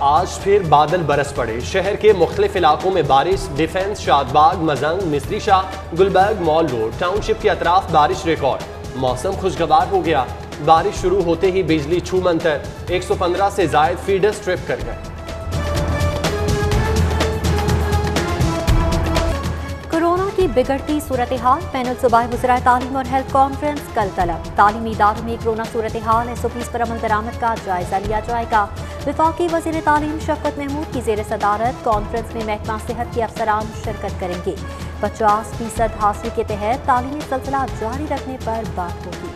आज फिर बादल बरस पड़े। शहर के मुख्तलिफ इलाकों में बारिश। Defence, Shadbagh, Mozang, Misri Shah, Gulberg, Mall Road, Township के अतराफ बारिश रिकॉर्ड। मौसम खुशगवार हो गया। बारिश शुरू होते ही बिजली छूमंतर। 115 से जायद फीडर्स ट्रिप कर गए। कोरोना की बिगड़ती सूरत हाल। पैनल सूबाई वज़राए तालीम और हेल्थ कॉन्फ्रेंस कल तलब। तालीमी इदारों में कोरोना सूरत हाल SOPs पर अमल दरामद का जायजा लिया जाएगा। वफाकी वज़ीर तालीम शफ़क़त महमूद की ज़ेर सदारत कॉन्फ्रेंस में महकमा सेहत के अफसरान शिरकत करेंगे। 50% हासिल के तहत तालीमी सिलसिला जारी रखने पर बात होगी।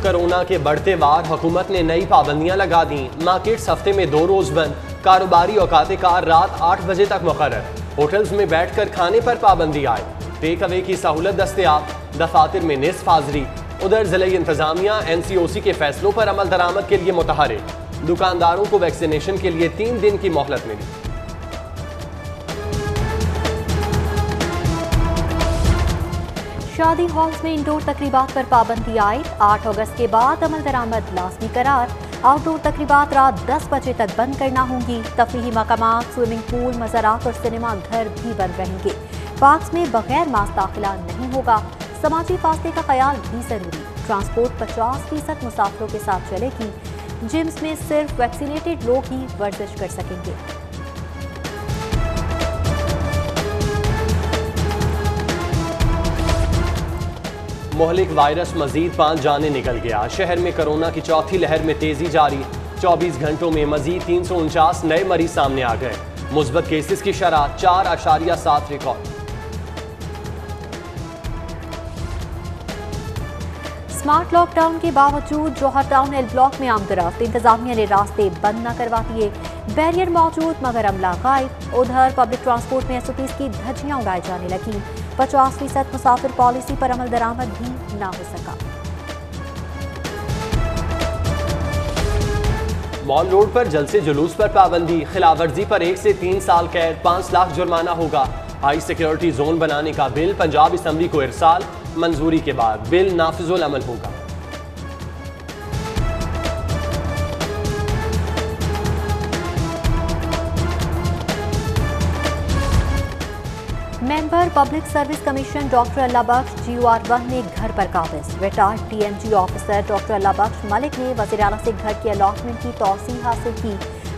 कोरोना के बढ़ते वार, हुकूमत ने नई पाबंदियां लगा दी। मार्केट्स हफ्ते में 2 रोज बंद। कारोबारी औकात कार रात 8 बजे तक मुकर्रर। होटल्स में बैठकर खाने पर पाबंदी आए। टेक अवे की सहूलत दस्तयाब। दफातर में निस्फ हाज़री। उधर ज़िला इंतजामिया NCOC के फैसलों पर अमल दरामद के लिए मुतहरिक। दुकानदारों को वैक्सीनेशन के लिए 3 दिन की मोहलत मिली। शादी हॉल्स में इंडोर तकरीबात पर पाबंदी आयद। 8 अगस्त के बाद अमल दरामद लाजमी करार। आउटडोर तकरीबात रात 10 बजे तक बंद करना होंगी। तफरीही मकामात, स्विमिंग पूल, मज़ारात और सिनेमा घर भी बंद रहेंगे। पार्क्स में बगैर मास्क दाखिला नहीं होगा। समाजी फासले का ख्याल भी जरूरी। ट्रांसपोर्ट 50% मुसाफिरों के साथ चलेगी। जिम्स में सिर्फ वैक्सीनेटेड लोग ही वर्जिश कर सकेंगे। मोहलिक वायरस मजीद 5 जाने निकल गया। शहर में कोरोना की चौथी लहर में तेजी जारी। 24 घंटों में मजीद 349 नए मरीज सामने आ गए। मुस्बत केसेस की शरह 4.7 रिकॉर्ड। स्मार्ट लॉकडाउन के बावजूद जौहर टाउन एल ब्लॉक में आमदरफ्त। इंतजामिया ने रास्ते बंद न करवा दिए। बैरियर मौजूद मगर अमला गायब। उधर पब्लिक ट्रांसपोर्ट में SOPs की धज्जियां उड़ाई जाने लगी। 50% मुसाफिर पॉलिसी पर अमल दरामद भी न हो सका। मॉल रोड पर जलसे जुलूस पर पाबंदी। खिलाफवर्जी पर 1 से 3 साल कैद, 5 लाख जुर्माना होगा। हाई सिक्योरिटी जोन बनाने का बिल पंजाब असम्बली को इरसाल। मंजूरी के बाद बिल नाफिजुल अमल होगा। Member public service commission doctor Allah Bakhsh GOR1 में घर पर काबिज। Retired TMG officer doctor Allah Bakhsh Malik ने वज़ीर आला से घर के अलॉटमेंट की तौसीह हासिल की।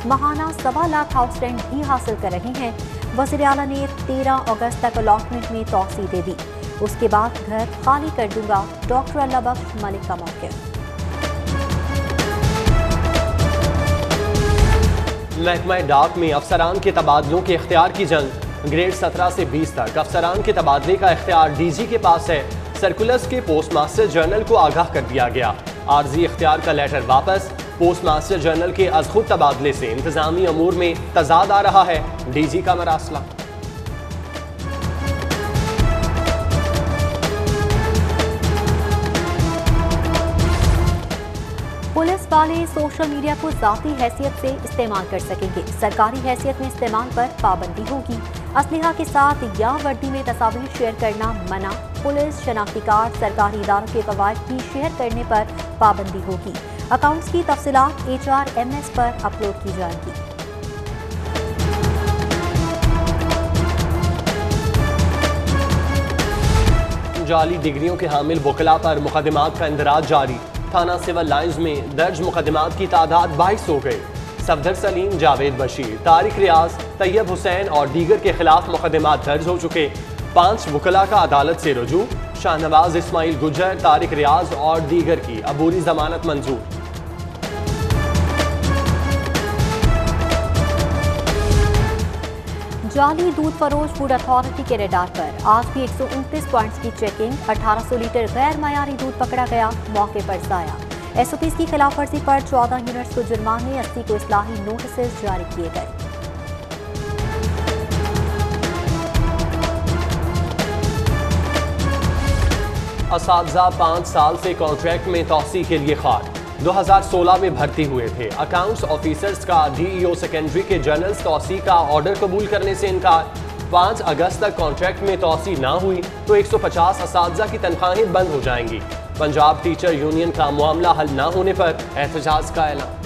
माहाना 1.25 लाख हाउस रेंट भी हासिल कर रहे हैं। वज़ीर आला ने 13 अगस्त तक अलॉटमेंट में तौसीह दे दी। उसके बाद घर खाली कर दूंगा। डॉक्टर अल्लाह बख्श मलिक का मौक़िफ़। महकमा डाक में अफसरान के तबादलों के इख्तियार की जंग। ग्रेड 17 से 20 तक अफसरान के तबादले का इख्तियार DG के पास है। सर्कुलर्स के पोस्ट मास्टर जनरल को आगाह कर दिया गया। आर्जी इख्तियार का लेटर वापस। पोस्ट मास्टर जनरल के अज खुद तबादले से इंतजामी अमूर में तजाद आ रहा है। DG का मरासला। पुलिस वाले सोशल मीडिया को ज़ाती हैसियत से इस्तेमाल कर सकेंगे। सरकारी हैसियत में इस्तेमाल पर पाबंदी होगी। असलहा के साथ या वर्दी में तस्वीर शेयर करना मना। पुलिस शनाख्ती कार्ड सरकारी इदारों के कवायद की शेयर करने पर पाबंदी होगी। अकाउंट्स की तफसीलात HRMS पर अपलोड की जाएगी। जाली डिग्रियों के हामिल वकला पर मुकदमात का इंदराज जारी। थाना सिविल लाइन्स में दर्ज मुकदमात की तादाद 22 हो गई। सफदर सलीम, जावेद बशीर, तारिक रियाज, तैयब हुसैन और दीगर के खिलाफ मुकदमात दर्ज हो चुके। 5 वकला का अदालत से रुजू। शाहनवाज इस्माइल गुजर, तारिक रियाज और दीगर की अबूरी जमानत मंजूर। जाली दूध फरोश फूड अथॉरिटी के रेडार पर आज भी 129 पॉइंट्स की चेकिंग। 1800 लीटर गैर मयारी दूध पकड़ा गया। मौके पर जाया। SOPs की खिलाफ वर्जी पर 14 यूनिट्स को जुर्माने, 80 को इस्लाही नोटिस जारी किए गए। असातिज़ा 5 साल से कॉन्ट्रैक्ट में तौसी के लिए खार। 2016 में भर्ती हुए थे। अकाउंट्स ऑफिसर्स का DEO सेकेंडरी के जर्नल्स तौसी का ऑर्डर कबूल करने से इनकार। 5 अगस्त तक कॉन्ट्रैक्ट में तौसी ना हुई तो 150 असातिज़ा की तनख्वाहें बंद हो जाएंगी। पंजाब टीचर यूनियन का मामला हल न होने पर एहतजाज का ऐलान।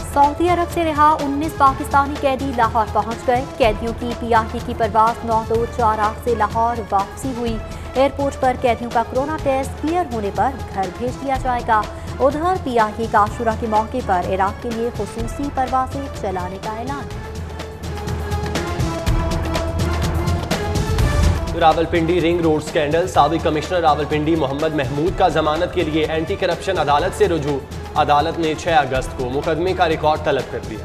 सऊदी अरब से रिहा 19 पाकिस्तानी कैदी लाहौर पहुंच गए। कैदियों की पीआरटी की परवाज 9248 से लाहौर वापसी हुई। एयरपोर्ट पर कैदियों का कोरोना टेस्ट क्लियर होने पर घर भेज दिया जाएगा। उधर पीआरटी का आशुरा के मौके पर इराक के लिए खुसूसी परवाजें चलाने का ऐलान। रावलपिंडी रिंग रोड स्कैंडल, साबिक कमिश्नर रावलपिंडी मोहम्मद महमूद का जमानत के लिए एंटी करप्शन अदालत से रुजू। अदालत ने 6 अगस्त को मुकदमे का रिकॉर्ड तलब कर दिया।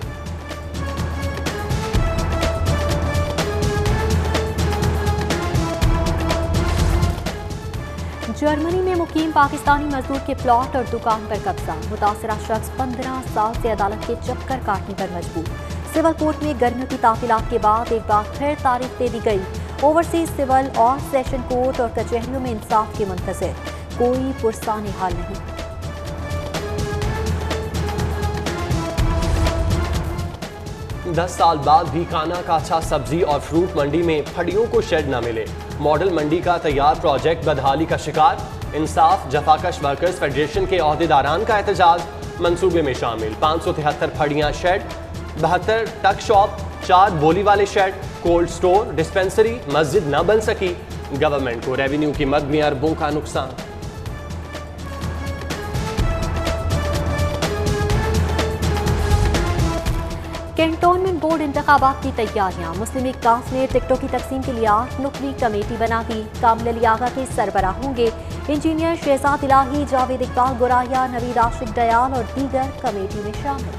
जर्मनी में मुकीम पाकिस्तानी मजदूर के प्लॉट और दुकान पर कब्जा। मुतासरा शख्स 15 साल से अदालत के चक्कर काटने पर मजबूर। सिविल कोर्ट में गर्मियों की तातीलात के बाद एक बार फिर तारीख दे दी गई। ओवरसीज सिविल और सेशन कोर्ट और कचहरियों में इंसाफ के मुंतज़िर, कोई पुरसाने हाल नहीं। दस साल बाद भी खाना काछा सब्जी और फ्रूट मंडी में फड़ियों को शेड न मिले। मॉडल मंडी का तैयार प्रोजेक्ट बदहाली का शिकार। इंसाफ जफाकश वर्कर्स फेडरेशन के अहदेदारान का एहतजाज। मंसूबे में शामिल 573 फड़ियां शेड, 72 टक शॉप, 4 बोली वाले शेड, कोल्ड स्टोर, डिस्पेंसरी, मस्जिद न बन सकी। गवर्नमेंट को रेवेन्यू की मद में अरबों का नुकसान। कैंटोनमेंट बोर्ड इंतखाबात की तैयारियां। मुस्लिम लीग काउंसिल ने टिकटों की तकसीम के लिए 8 नुकरी कमेटी बना दी। कामिल अली आगा के सरबराह होंगे। इंजीनियर शहजाद इलाही, जावेद इकबाल गुराया, नवीद आशिक दयाल और दीगर कमेटी में शामिल।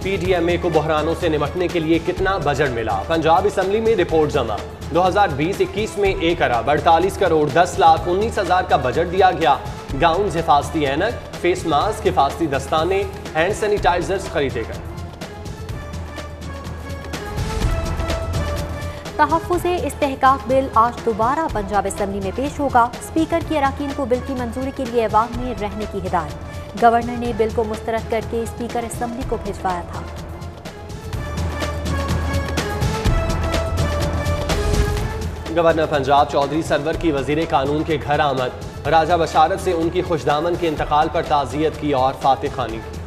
पीडीएमए को बहरानों से निपटने के लिए कितना बजट मिला? पंजाब असम्बली में रिपोर्ट जमा। 2020-21 में 1 अरब 48 करोड़ 10 लाख 19 हजार का बजट दिया गया। गाउन, हिफाजती ऐनक, फेस मास्क, हिफाजती दस्ताने, हैंड सैनिटाइजर्स खरीदे गए। तहफ़्फ़ुज़े इस्तेहकाक बिल आज दोबारा पंजाब असम्बली में पेश होगा। स्पीकर की अराकीन को बिल की मंजूरी के लिए ऐवान में रहने की हिदायत। गवर्नर ने बिल को मुस्तरद करके स्पीकर असम्बली को भिजवाया था। गवर्नर पंजाब चौधरी सरवर की वजीर कानून के घर आमद। राजा बशारत से उनकी खुशदामन के इंतकाल पर ताज़ियत की और फातिह खानी की।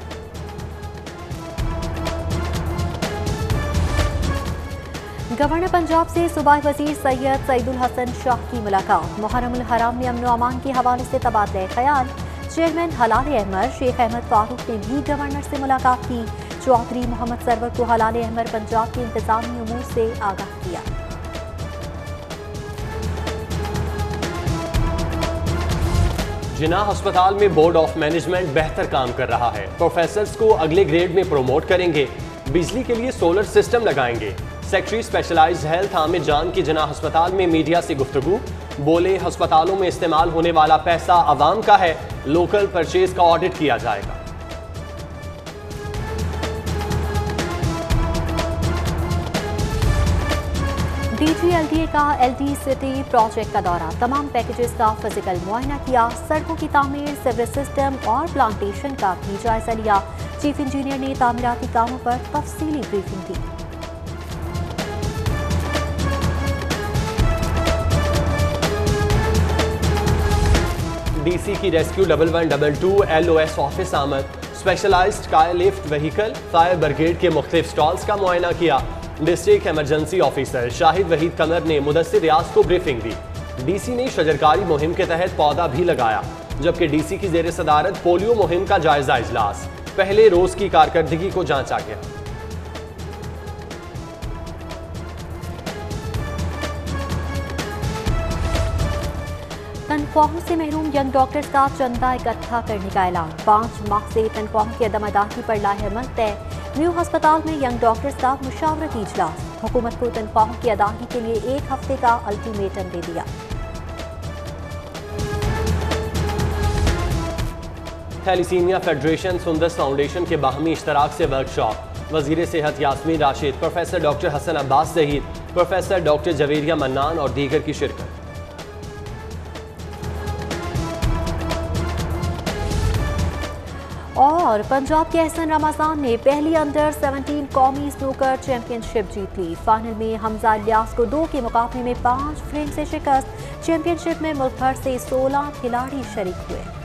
गवर्नर पंजाब से सूबाई वजीर सैयद सईदुल हसन शाह की मुलाकात। मुहर्रमुल हराम में अमन व अमान के हवाले से तबादला ख्याल। चेयरमैन हलाल अहमद शेख अहमद फारूक ने भी गवर्नर से मुलाकात की। चौधरी मोहम्मद सरवर को हलाल अहमद पंजाब के इंतजामी उमूर से आगाह किया। जिन्ना अस्पताल में बोर्ड ऑफ मैनेजमेंट बेहतर काम कर रहा है। प्रोफेसर्स को अगले ग्रेड में प्रमोट करेंगे। बिजली के लिए सोलर सिस्टम लगाएंगे। सेक्रेटरी स्पेशलाइज्ड हेल्थ हामिद जान की जिन्ना अस्पताल में मीडिया से गुफ्तगू। बोले, अस्पतालों में इस्तेमाल होने वाला पैसा आवाम का है। लोकल परचेज का ऑडिट किया जाएगा। DGLDA का LD सिटी प्रोजेक्ट का दौरा। तमाम पैकेजेस का फिजिकल मुआयना किया। सड़कों की तामीर, सीवरेज सिस्टम और प्लांटेशन का भी जायजा लिया। चीफ इंजीनियर ने तामीराती कामों पर तफसीली ब्रीफिंग दी। DC की रेस्क्यू 1112 LOS ऑफिस आमद। Specialized car lift vehicle, fire brigade के मुख्तलिफ स्टॉल्स का मुआयना किया। District emergency officer Shahid Waheed Qamar ने मुदस्सिर रियाज को ब्रीफिंग दी। DC ने शजरकारी मुहिम के तहत पौधा भी लगाया। जबकि DC की जेर सदारत पोलियो मुहिम का जायजा इजलास। पहले रोज की कारकर्दगी को जांचा गया। तनख्वाहों से महरूम यंग डॉक्टर्स का चंदा इकट्ठा करने का ऐलान। 5 माह से तनख्वाहों की अदम अदायगी पर लाहेमत तय। न्यू अस्पताल में यंग डॉक्टर्स का मुशावरती इजलास। हुकूमत को तनख्वाहों की अदायगी के लिए 1 हफ्ते का अल्टीमेटम दे दिया। थैलीसीमिया फेडरेशन सुंदस फाउंडेशन के बाहमी इश्तराक से वर्कशॉप। वजीर सेहत Yasmin Rashid, professor doctor Hasan Abbas Zaheer, professor doctor Javeria Mannan और दीगर की शिरकत। और पंजाब के एहसन रमाजान ने पहली अंडर 17 कौमी स्नूकर चैंपियनशिप जीत ली। फाइनल में हमजा इलियास को 2 के मुकाबले में 5 फ्रेम से शिकस्त। चैंपियनशिप में मुल्क भर से 16 खिलाड़ी शरीक हुए।